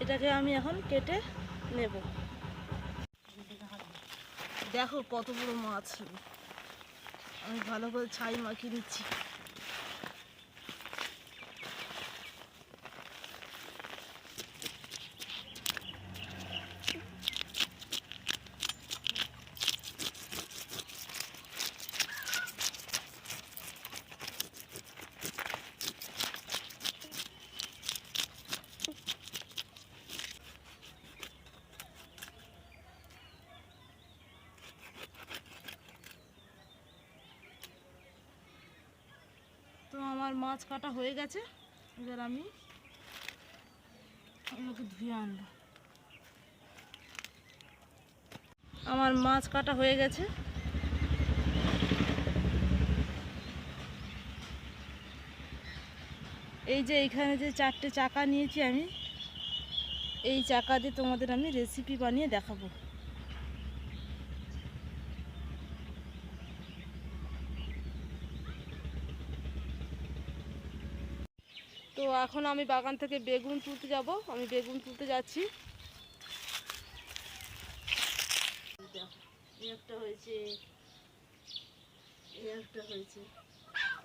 এটাকে আমি এখন কেটে নেব। দেখো কত বড় মাছ, আমি ভালো করে ছাই মাখিয়ে নিচ্ছি। তো আমার মাছ কাটা হয়ে গেছে, এবার আমি ওকে ধুয়ে আনবো। আমার মাছ কাটা হয়ে গেছে, এই যে এইখানে যে 4টে চাকা নিয়েছি আমি, এই চাকা দিয়ে তোমাদের আমি রেসিপি বানিয়ে দেখাবো। তো এখন আমি বাগান থেকে বেগুন তুলতে যাব, আমি বেগুন তুলতে যাচ্ছি। একটা হয়েছে, একটা হয়েছে।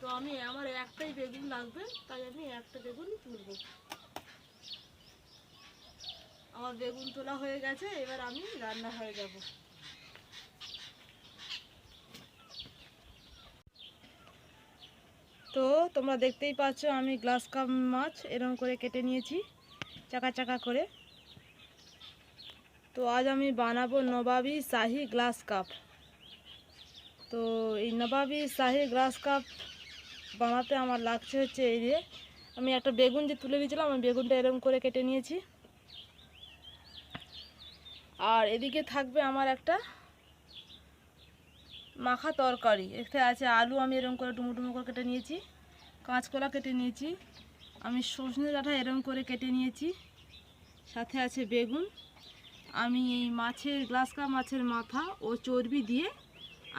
তো আমার একটাই বেগুন লাগবে, তাই আমি একটা বেগুনই তুলব। আমার বেগুন তোলা হয়ে গেছে, এবার আমি রান্না হয়ে যাব। তো তোমরা দেখতেই পাচ্ছ আমি গ্লাস কাপ মাছ এরকম করে কেটে নিয়েছি চাকা চাকা করে। তো আজ আমি বানাবো নবাবী শাহি গ্লাস কাপ। তো এই নবাবী শাহি গ্লাস কাপ বানাতে আমার লাগছে হচ্ছে এই যে, আমি একটা বেগুন যে তুলে দিয়েছিলাম, আমি বেগুনটা এরকম করে কেটে নিয়েছি। আর এদিকে থাকবে আমার একটা মাখা তরকারি, এখানে আছে আলু আমি এরকম করে ডুমো ডুমো করে কেটে নিয়েছি, কাঁচকলা কেটে নিয়েছি, আমি সজনে ডাঁটা এরকম করে কেটে নিয়েছি, সাথে আছে বেগুন। আমি এই মাছের গ্লাস কাপ মাছের মাথা ও চর্বি দিয়ে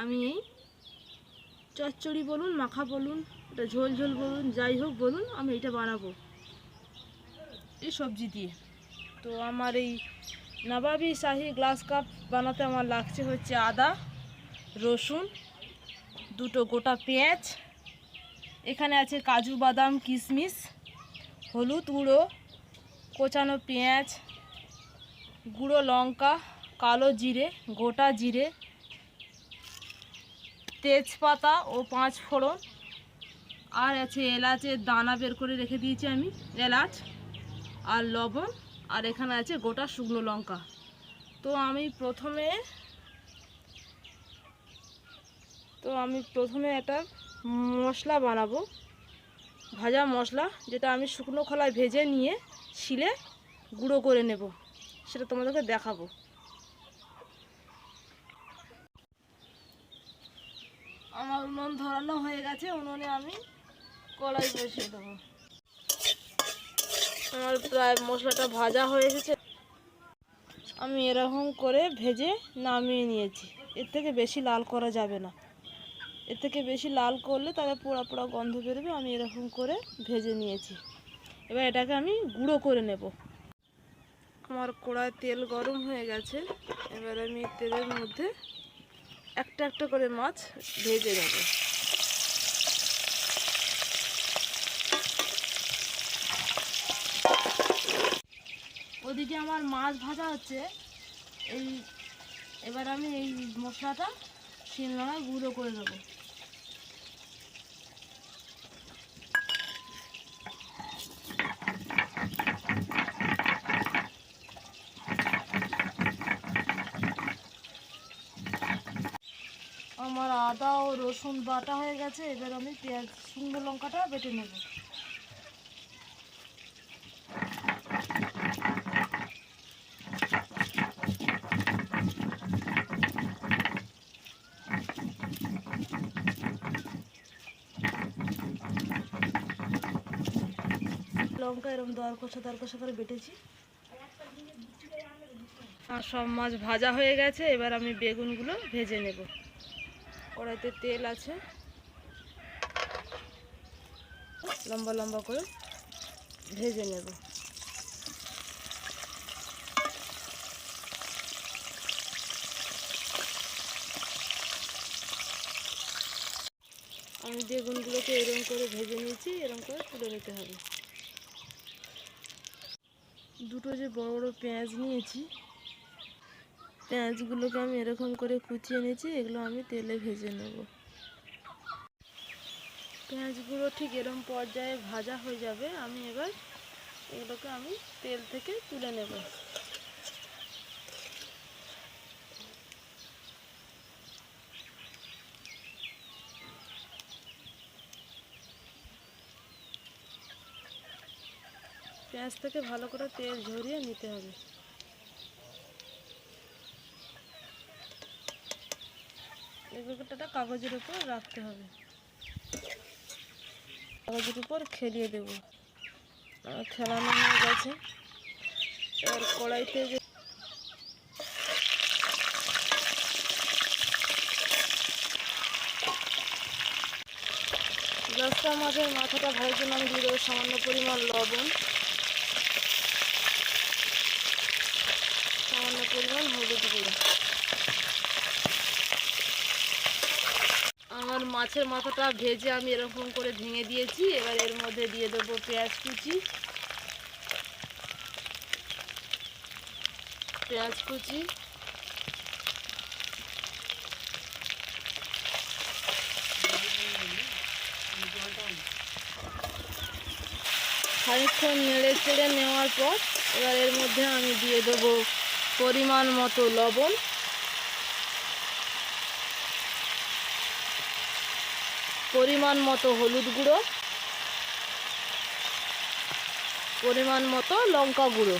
আমি এই চচ্চড়ি বলুন, মাখা বলুন, এটা ঝোল ঝোল বলুন, যাই হোক বলুন, আমি এটা বানাবো এই সবজি দিয়ে। তো আমার এই নবাবী শাহি গ্লাস কাপ বানাতে আমার লাগছে হচ্ছে আদা, রসুন, 2টো গোটা পেঁয়াজ, এখানে আছে কাজু বাদাম কিশমিশ, হলুদ গুঁড়ো, কোচানো পেঁয়াজ, গুঁড়ো লঙ্কা, কালো জিরে, গোটা জিরে, তেজপাতা ও 5 ফোড়ন, আর আছে এলাচের দানা বের করে রেখে দিয়েছি আমি, এলাচ আর লবণ, আর এখানে আছে গোটা শুকনো লঙ্কা। তো আমি প্রথমে একটা মশলা বানাবো, ভাজা মশলা, যেটা আমি শুকনো খোলায় ভেজে নিয়ে শিলে গুঁড়ো করে নেব, সেটা তোমাদেরকে দেখাবো। আমার উনুন ধরানো হয়ে গেছে, উনুনে আমি কড়াই বসিয়ে দেবো। আমার প্রায় মশলাটা ভাজা হয়ে এসেছে, আমি এরকম করে ভেজে নামিয়ে নিয়েছি। এর থেকে বেশি লাল করা যাবে না, এর থেকে বেশি লাল করলে তাহলে পোড়া পোড়া গন্ধ বেরোবে। আমি এরকম করে ভেজে নিয়েছি, এবার এটাকে আমি গুঁড়ো করে নেব। আমার কড়ায় তেল গরম হয়ে গেছে, এবার আমি তেলের মধ্যে একটা একটা করে মাছ ভেজে নেব। ওদিকে আমার মাছ ভাজা হচ্ছে, এবার আমি এই মশলাটা শিলনোড়ায় গুঁড়ো করে নেব। আমার আদা ও রসুন বাটা হয়ে গেছে, এবার আমি পেঁয়াজ শুকনো লঙ্কাটা বেটে নেব। লঙ্কা এরকম দরকষা করে বেটেছি। আর সব মাছ ভাজা হয়ে গেছে, এবার আমি বেগুনগুলো ভেজে নেব। কড়াইতে তেল আছে, লম্বা লম্বা করে ভেজে নেব। আমি বেগুনগুলোকে এরকম করে ভেজে নিয়েছি, এরকম করে তুলে নিতে হবে। দুটো যে বড় বড় পেঁয়াজ নিয়েছি, পেঁয়াজগুলোকে আমি এরকম করে কুচিয়ে নিয়েছি, এগুলো আমি তেলে ভেজে নেব। পেঁয়াজগুলো ঠিক এরকম পর্যায়ে ভাজা হয়ে যাবে, আমি এবার এগুলোকে আমি তেল থেকে তুলে নেব। পেঁয়াজ থেকে ভালো করে তেল ঝরিয়ে নিতে হবে। এগুলোকে একটা কাগজের উপর রাখতে হবে, কাগজের উপর খেলিয়ে দেব। খেলানো হয়ে গেছে। এবার কড়াইতে যে দশটা মাছের মাথাটা ভাজার জন্য আমি দিয়ে দেবো সামান্য পরিমাণ লবণ, সামান্য পরিমাণ হলুদ গুঁড়ো। আমার মাছের মাথাটা ভেজে আমি এরকম করে ভেঙে দিয়েছি। এবার এর মধ্যে দিয়ে দেবো পেঁয়াজ কুচি, খানিকক্ষণ নেড়ে চেড়ে নেওয়ার পর এবার এর মধ্যে আমি দিয়ে দেবো পরিমাণ মতো লবণ, পরিমাণ মতো হলুদ গুঁড়ো, পরিমাণ মতো লঙ্কা গুঁড়ো।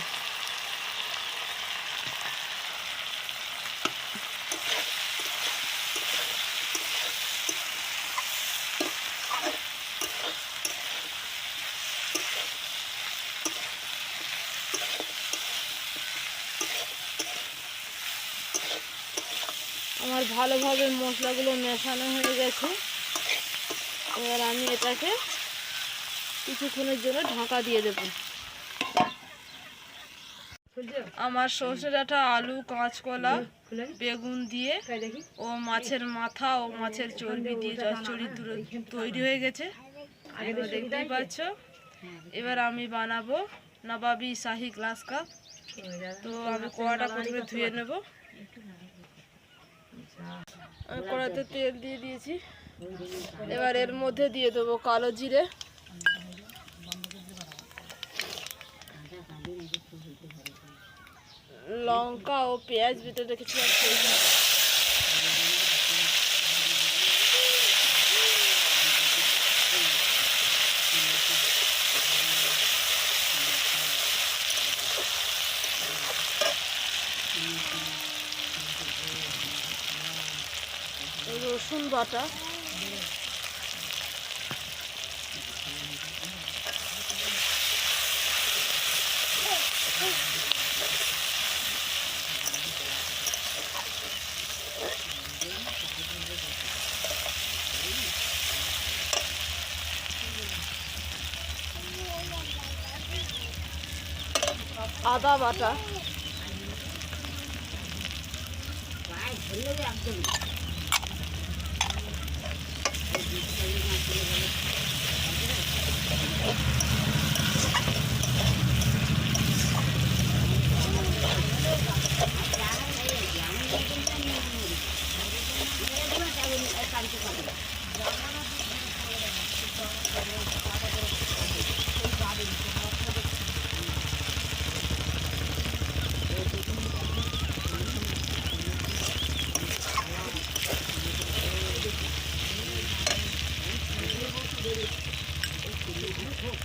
আমার ভালোভাবে মশলাগুলো মেশানো হয়ে গেছে। এবার আমি এটাকে কিছুক্ষণের জন্য ঢাকা দিয়ে দেব। আমার সর্ষে ডাঁটা, আলু, কাঁচকলা, বেগুন দিয়ে ও মাছের মাথা ও মাছের চর্বি দিয়ে চচ্চড়ি তৈরি হয়ে গেছে, দেখতেই পাচ্ছ। এবার আমি বানাবো নবাবি শাহি গ্লাস কাপ। তো আমি কড়াটা প্রথমে ধুয়ে নেব। কড়াতে তেল দিয়ে দিয়েছি। এবার এর মধ্যে দিয়ে দেবো কালো জিরে, লঙ্কা ও পেঁয়াজ ভিতরে রেখেছিলাম সেই। রসুন বাটা, আদা বাটা,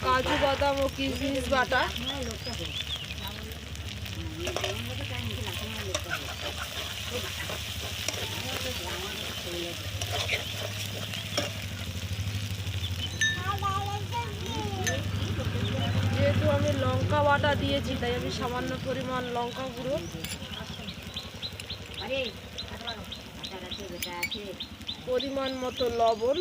কাজু বাদাম ও কিশমিশ বাটা, যেহেতু আমি লঙ্কা বাটা দিয়েছি তাই আমি সামান্য পরিমাণ লঙ্কা গুঁড়ো, পরিমাণ মতো লবণ,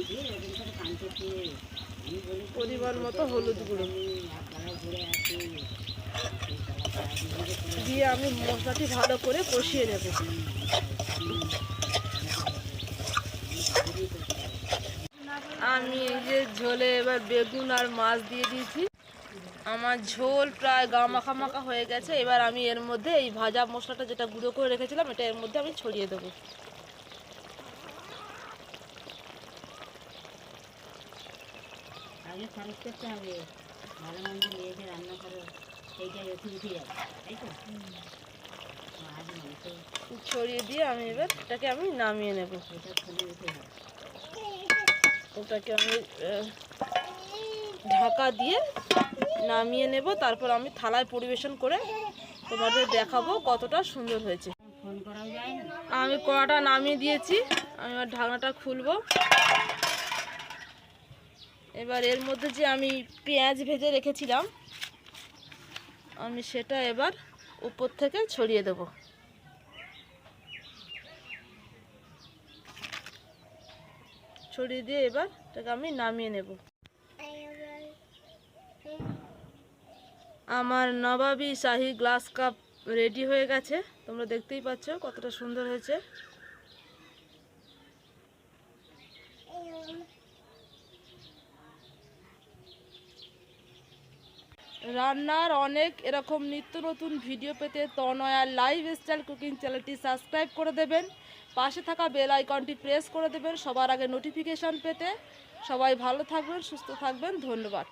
পরিমাণ মতো হলুদ গুঁড়ো দিয়ে আমি মশলাটি ভালো করে কষিয়ে নেব। আমি এই যে ঝোলে এবার বেগুন আর মাছ দিয়ে দিয়েছি। আমার ঝোল প্রায় গা মাখা মাখা হয়ে গেছে। এবার আমি এর মধ্যে এই ভাজা মশলাটা যেটা গুঁড়ো করে রেখেছিলাম এটা এর মধ্যে আমি ছড়িয়ে দেবো। আগে খরচ করতে হবে, ভালো মন্দ নিয়ে এসে রান্না করো, সেইটাই উঠে যাবে, তাই তো? মাছ মাংস ছড়িয়ে দিয়ে আমি এবার এটাকে আমি নামিয়ে নেব। এটা ফুলে উঠে যাবে। ওটাকে আমি ঢাকা দিয়ে নামিয়ে নেব, তারপর আমি থালায় পরিবেশন করে তোমাদের দেখাবো কতটা সুন্দর হয়েছে। ফোন করাও যায় না। আমি কড়াটা নামিয়ে দিয়েছি, আমি এবার ঢাকনাটা খুলবো। এবার এর মধ্যে যে আমি পেঁয়াজ ভেজে রেখেছিলাম আমি সেটা এবার উপর থেকে ছড়িয়ে দেব। ছড়িয়ে দিয়ে এবার এটাকে আমি নামিয়ে নেব। আমার নবাবী শাহী গ্লাস কাপ রেডি হয়ে গেছে, তোমরা দেখতেই পাচ্ছ কতটা সুন্দর হয়েছে। রান্নার অনেক এরকম নিত্য নতুন ভিডিও পেতে তনয়ার লাইফস্টাইল কুকিং চ্যানেলটি সাবস্ক্রাইব করে দেবেন, পাশে থাকা বেল আইকনটি প্রেস করে দেবেন সবার আগে নোটিফিকেশান পেতে। সবাই ভালো থাকবেন, সুস্থ থাকবেন, ধন্যবাদ।